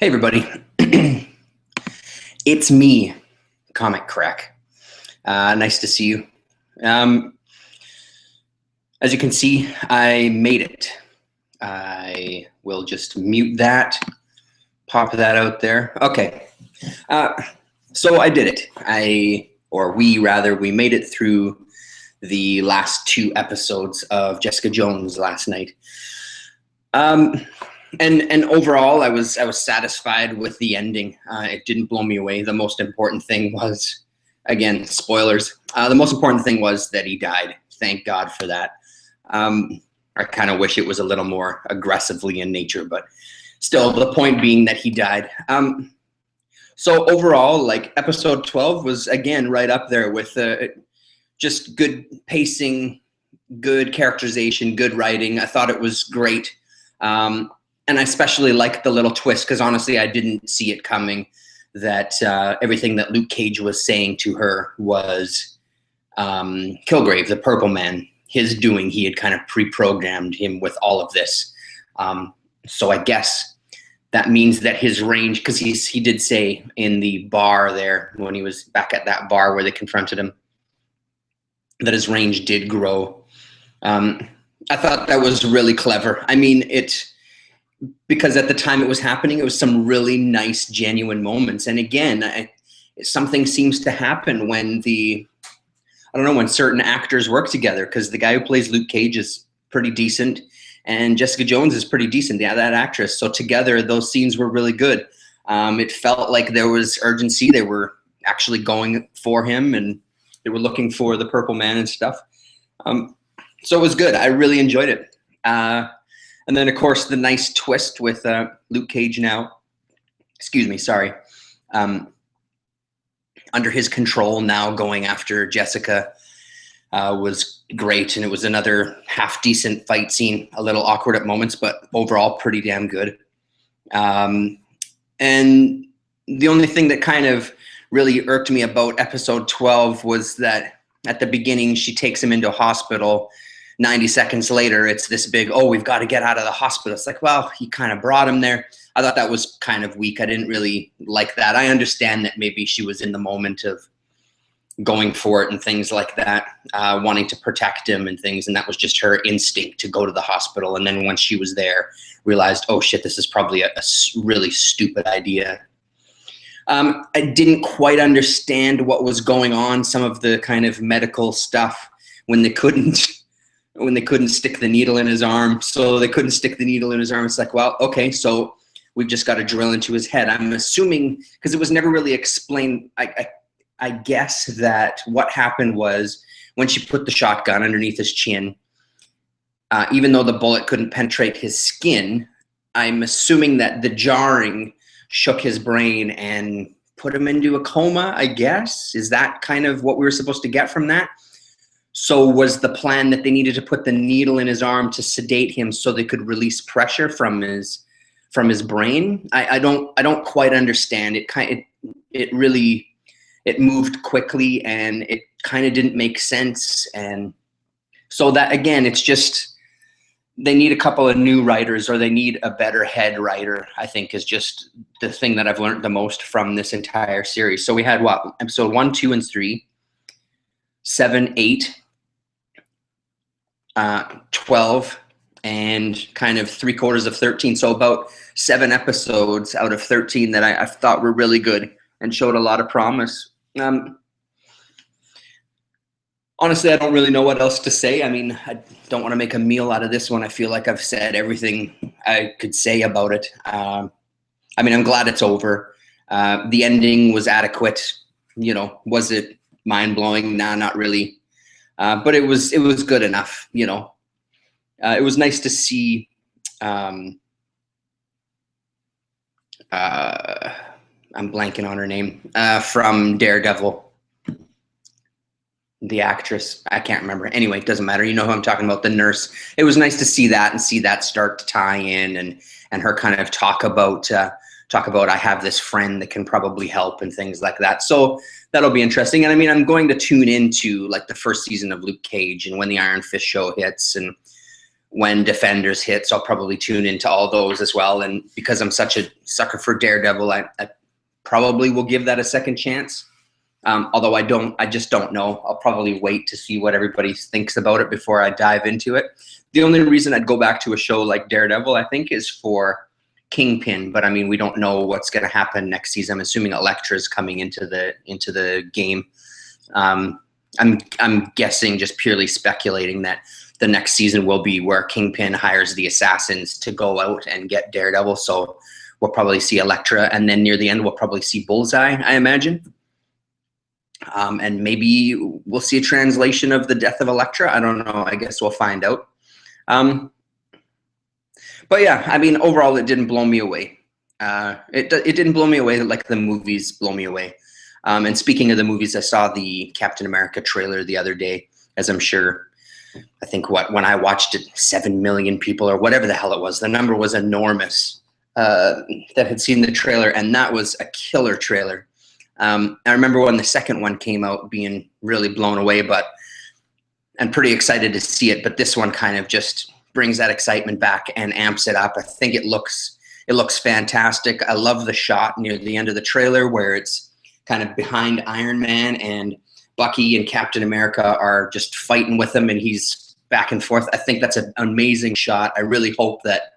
Hey everybody, it's me, Comic Crack. Nice to see you. Um, as you can see, I made it. I will just mute that, pop that out there. Okay, so I did it. We made it through the last 2 episodes of Jessica Jones last night. And overall, I was satisfied with the ending. It didn't blow me away. The most important thing was, again, spoilers. The most important thing was that he died. Thank God for that. I kind of wish it was a little more aggressively in nature, but still, the point being that he died. So overall, like episode 12 was again right up there with just good pacing, good characterization, good writing. I thought it was great. And I especially liked the little twist because honestly, I didn't see it coming that everything that Luke Cage was saying to her was Kilgrave, the Purple Man, his doing. He had kind of pre-programmed him with all of this. So I guess that means that his range, because he did say in the bar there when he was back at that bar where they confronted him, that his range did grow. I thought that was really clever. I mean, because at the time it was happening, it was some really nice, genuine moments. And again, something seems to happen when when certain actors work together, because the guy who plays Luke Cage is pretty decent and Jessica Jones is pretty decent, yeah, that actress. So together, those scenes were really good. It felt like there was urgency. They were actually going for him and they were looking for the Purple Man and stuff. So it was good. I really enjoyed it. And then, of course, the nice twist with Luke Cage now, under his control now going after Jessica was great. And it was another half-decent fight scene, a little awkward at moments, but overall pretty damn good. And the only thing that kind of really irked me about episode 12 was that at the beginning, she takes him into a hospital. 90 seconds later, it's this big, oh, we've got to get out of the hospital. It's like, well, he kind of brought him there. I thought that was kind of weak. I didn't really like that. I understand that maybe she was in the moment of going for it and things like that, wanting to protect him and things. And that was just her instinct to go to the hospital. And then when she was there, realized, oh, shit, this is probably a really stupid idea. I didn't quite understand what was going on, some of the kind of medical stuff when they couldn't stick the needle in his arm. So they couldn't stick the needle in his arm. It's like, well, okay, so we've just got to drill into his head. I'm assuming, because it was never really explained, I guess that what happened was when she put the shotgun underneath his chin, even though the bullet couldn't penetrate his skin, I'm assuming that the jarring shook his brain and put him into a coma, I guess. Is that kind of what we were supposed to get from that? So was the plan that they needed to put the needle in his arm to sedate him so they could release pressure from his brain? I don't quite understand. It moved quickly and it kind of didn't make sense. And so that, again, it's just, they need a couple of new writers, or they need a better head writer, I think, is just the thing that I've learned the most from this entire series. So we had what? Episode 1, 2, and 3, 7, 8, 12, and kind of 3/4 of 13. So about 7 episodes out of 13 that I thought were really good and showed a lot of promise. Honestly, I don't really know what else to say. I mean, I don't want to make a meal out of this one. I feel like I've said everything I could say about it. I mean, I'm glad it's over. The ending was adequate. Was it mind-blowing? Nah, not really. But it was good enough, It was nice to see I'm blanking on her name, from Daredevil. The actress, I can't remember. Anyway, it doesn't matter. You know who I'm talking about, the nurse. It was nice to see that and see that start to tie in, and her kind of talk about I have this friend that can probably help and things like that. So that'll be interesting. And I mean, I'm going to tune into like the first season of Luke Cage and when the Iron Fist show hits, and when Defenders hits, I'll probably tune into all those as well. And because I'm such a sucker for Daredevil, I probably will give that a second chance. Although I just don't know. I'll probably wait to see what everybody thinks about it before I dive into it. The only reason I'd go back to a show like Daredevil, I think, is for Kingpin. But I mean, we don't know what's going to happen next season. I'm assuming Elektra's coming into the game. I'm guessing, just purely speculating, that the next season will be where Kingpin hires the assassins to go out and get Daredevil. So we'll probably see Elektra, and then near the end we'll probably see Bullseye, I imagine. And maybe we'll see a translation of the death of Elektra. I don't know. I guess we'll find out. But yeah, I mean, overall, it didn't blow me away. It didn't blow me away like the movies blow me away. And speaking of the movies, I saw the Captain America trailer the other day, as I'm sure, I think when I watched it, 7 million people or whatever the hell it was, the number was enormous, that had seen the trailer, and that was a killer trailer. I remember when the second one came out being really blown away, but I'm pretty excited to see it. But this one kind of just brings that excitement back and amps it up. I think it looks fantastic. I love the shot near the end of the trailer where it's kind of behind Iron Man and Bucky and Captain America are just fighting with him and he's back and forth. I think that's an amazing shot. I really hope that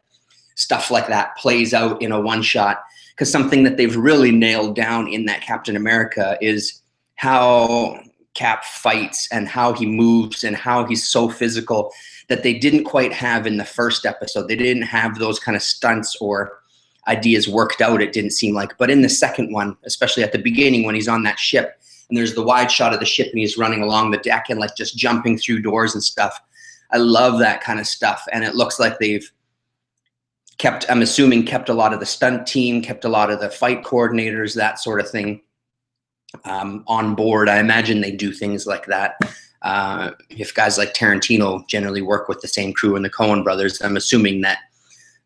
stuff like that plays out in a one shot, because something that they've really nailed down in that Captain America is how Cap fights and how he moves and how he's so physical that they didn't quite have in the first episode. They didn't have those kind of stunts or ideas worked out, it didn't seem like. But in the second one, especially at the beginning when he's on that ship and there's the wide shot of the ship and he's running along the deck and like just jumping through doors and stuff, I love that kind of stuff. And it looks like they've kept a lot of the stunt team, kept a lot of the fight coordinators, that sort of thing, on board. I imagine they do things like that. If guys like Tarantino generally work with the same crew and the Coen brothers, I'm assuming that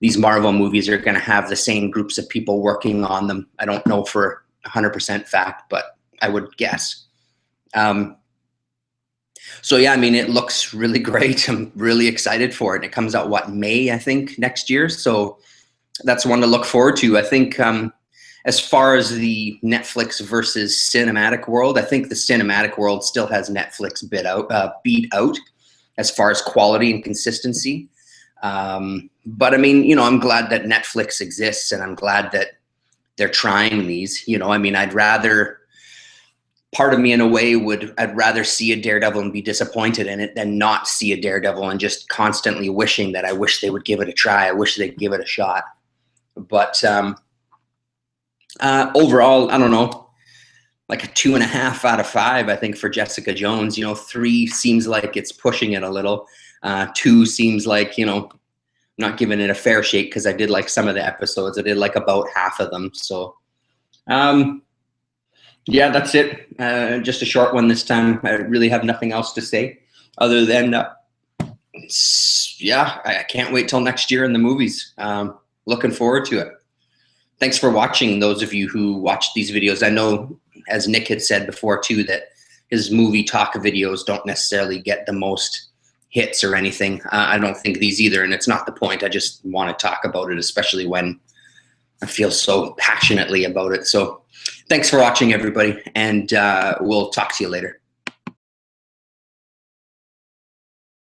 these Marvel movies are going to have the same groups of people working on them. I don't know for 100% fact, but I would guess. So yeah, I mean, it looks really great. I'm really excited for it. It comes out, May, I think, next year. So that's one to look forward to. I think as far as the Netflix versus cinematic world, I think the cinematic world still has Netflix beat out as far as quality and consistency. But I mean, you know, I'm glad that Netflix exists and I'm glad that they're trying these. You know, I mean, part of me in a way I'd rather see a Daredevil and be disappointed in it than not see a Daredevil and just constantly wishing that I wish they would give it a try. I wish they'd give it a shot. But overall, I don't know, like a 2.5 out of 5, I think, for Jessica Jones. You know, 3 seems like it's pushing it a little. 2 seems like, you know, not giving it a fair shake because I did like some of the episodes. I did like about half of them. So, yeah, that's it. Just a short one this time. I really have nothing else to say other than, yeah, I can't wait till next year in the movies. Looking forward to it. Thanks for watching, those of you who watched these videos. I know, as Nick had said before too, that his movie talk videos don't necessarily get the most hits or anything. I don't think these either, and it's not the point. I just want to talk about it, especially when I feel so passionately about it. So thanks for watching, everybody, and we'll talk to you later.